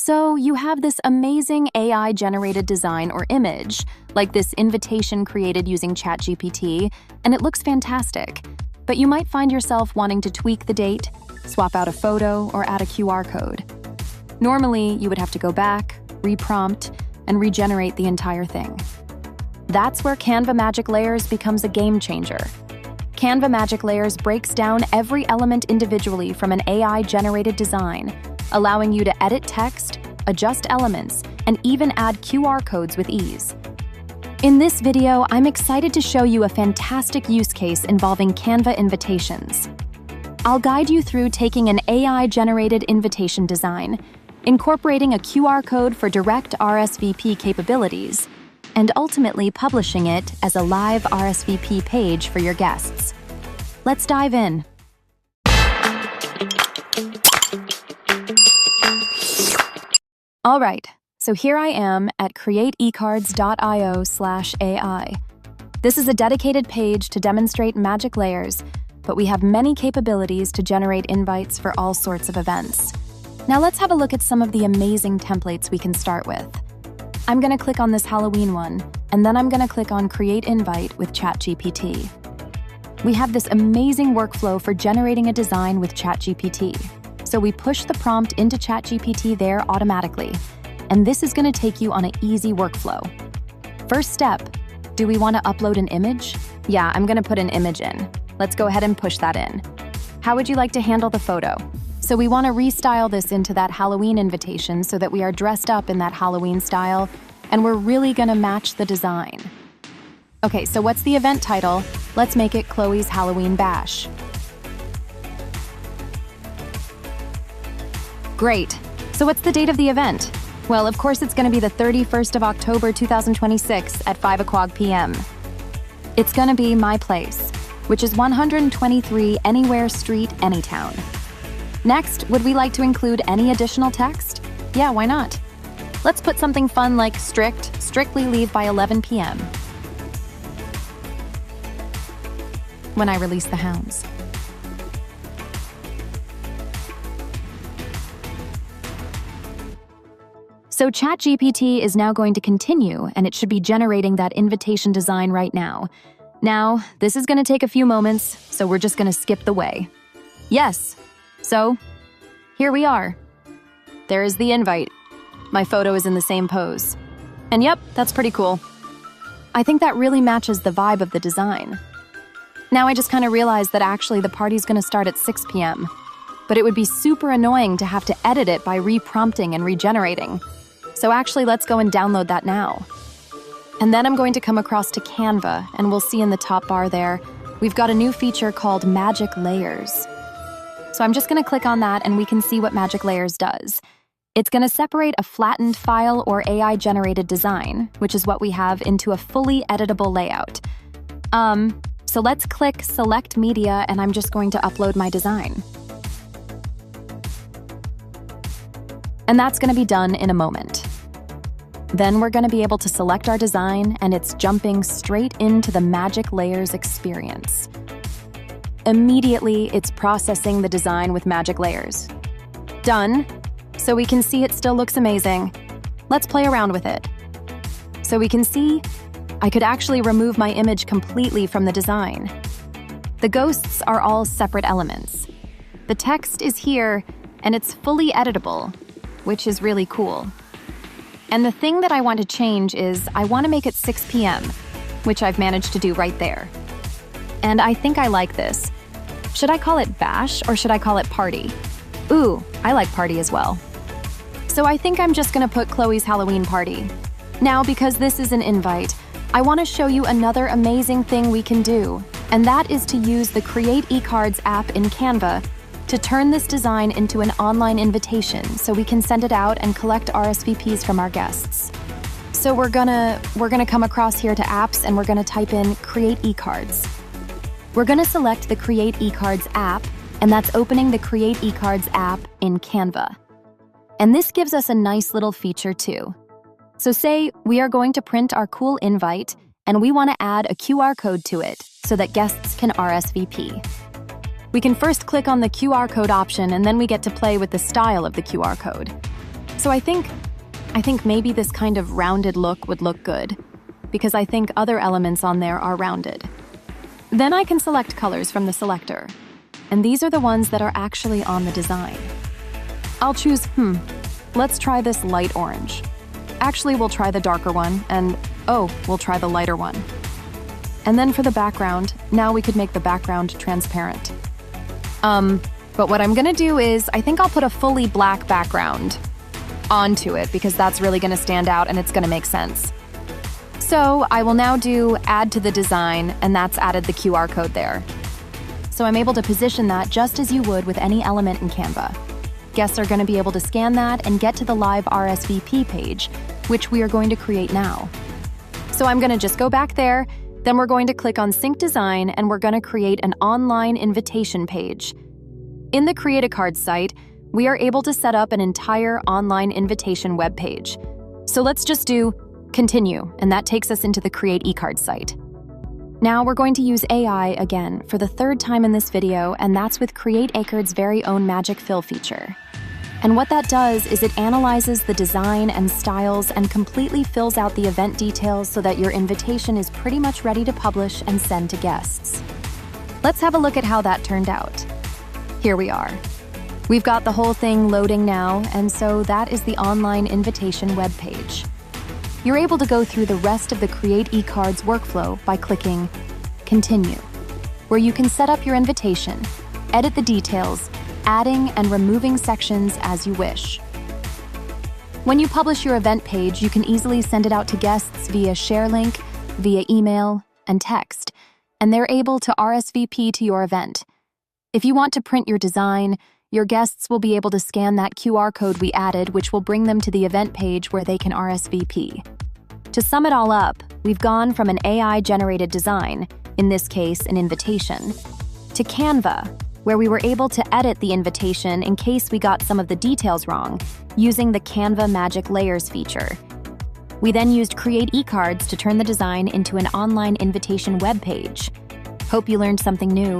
So you have this amazing AI-generated design or image, like this invitation created using ChatGPT, and it looks fantastic. But you might find yourself wanting to tweak the date, swap out a photo, or add a QR code. Normally, you would have to go back, reprompt, and regenerate the entire thing. That's where Canva Magic Layers becomes a game changer. Canva Magic Layers breaks down every element individually from an AI-generated design, allowing you to edit text, adjust elements, and even add QR codes with ease. In this video, I'm excited to show you a fantastic use case involving Canva invitations. I'll guide you through taking an AI-generated invitation design, incorporating a QR code for direct RSVP capabilities, and ultimately publishing it as a live RSVP page for your guests. Let's dive in. All right, so here I am at CreatEcards.io/AI. This is a dedicated page to demonstrate Magic Layers, but we have many capabilities to generate invites for all sorts of events. Now let's have a look at some of the amazing templates we can start with. I'm going to click on this Halloween one, and then I'm going to click on Create Invite with ChatGPT. We have this amazing workflow for generating a design with ChatGPT. So we push the prompt into ChatGPT there automatically, and this is going to take you on an easy workflow. First step, do we want to upload an image? Yeah, I'm going to put an image in. Let's go ahead and push that in. How would you like to handle the photo? So we want to restyle this into that Halloween invitation so that we are dressed up in that Halloween style, and we're really going to match the design. Okay, so what's the event title? Let's make it Chloe's Halloween Bash. Great. So what's the date of the event? Well, of course, it's going to be the 31st of October 2026 at 5:00 p.m. It's going to be my place, which is 123 Anywhere Street, Anytown. Next, would we like to include any additional text? Yeah, why not? Let's put something fun like strictly leave by 11 p.m. when I release the hounds. So ChatGPT is now going to continue, and it should be generating that invitation design right now. Now, this is going to take a few moments, so we're just going to skip the way. Yes. So, here we are. There is the invite. My photo is in the same pose. And yep, that's pretty cool. I think that really matches the vibe of the design. Now I just kind of realized that actually the party's going to start at 6 p.m. But it would be super annoying to have to edit it by reprompting and regenerating. So actually, let's go and download that now. And then I'm going to come across to Canva, and we'll see in the top bar there, we've got a new feature called Magic Layers. So I'm just going to click on that, and we can see what Magic Layers does. It's going to separate a flattened file or AI-generated design, which is what we have, into a fully editable layout. So let's click Select Media, and I'm just going to upload my design. And that's going to be done in a moment. Then we're going to be able to select our design, and it's jumping straight into the Magic Layers experience. Immediately, it's processing the design with Magic Layers. Done. So we can see it still looks amazing. Let's play around with it. So we can see I could actually remove my image completely from the design. The ghosts are all separate elements. The text is here, and it's fully editable, which is really cool. And the thing that I want to change is I want to make it 6 p.m., which I've managed to do right there. And I think I like this. Should I call it Bash or should I call it Party? Ooh, I like Party as well. So I think I'm just going to put Chloe's Halloween Party. Now, because this is an invite, I want to show you another amazing thing we can do, and that is to use the CreatEcards app in Canva to turn this design into an online invitation so we can send it out and collect RSVPs from our guests. So we're gonna come across here to apps, and we're gonna type in CreatEcards. We're gonna select the CreatEcards app, and that's opening the CreatEcards app in Canva. And this gives us a nice little feature too. So say we are going to print our cool invite, and we want to add a QR code to it so that guests can RSVP. We can first click on the QR code option, and then we get to play with the style of the QR code. So I think maybe this kind of rounded look would look good, because I think other elements on there are rounded. Then I can select colors from the selector, and these are the ones that are actually on the design. I'll choose, let's try this light orange. Actually, we'll try the darker one, and we'll try the lighter one. And then for the background, now we could make the background transparent. But what I'm gonna do is, I think I'll put a fully black background onto it because that's really gonna stand out and it's gonna make sense. So I will now do add to the design, and that's added the QR code there. So I'm able to position that just as you would with any element in Canva. Guests are gonna be able to scan that and get to the live RSVP page, which we are going to create now. So I'm gonna just go back there, then we're going to click on Sync Design, and we're gonna create an online invitation page. In the CreatEcards site, we are able to set up an entire online invitation web page. So let's just do Continue, and that takes us into the CreatEcards site. Now we're going to use AI again for the third time in this video, and that's with CreatEcards' very own Magic Fill feature. And what that does is it analyzes the design and styles and completely fills out the event details so that your invitation is pretty much ready to publish and send to guests. Let's have a look at how that turned out. Here we are. We've got the whole thing loading now, and so that is the online invitation web page. You're able to go through the rest of the CreatEcards workflow by clicking Continue, where you can set up your invitation, edit the details, adding and removing sections as you wish. When you publish your event page, you can easily send it out to guests via share link, via email, and text, and they're able to RSVP to your event. If you want to print your design, your guests will be able to scan that QR code we added, which will bring them to the event page where they can RSVP. To sum it all up, we've gone from an AI-generated design, in this case an invitation, to Canva, where we were able to edit the invitation in case we got some of the details wrong, using the Canva Magic Layers feature. We then used CreatEcards to turn the design into an online invitation web page. Hope you learned something new.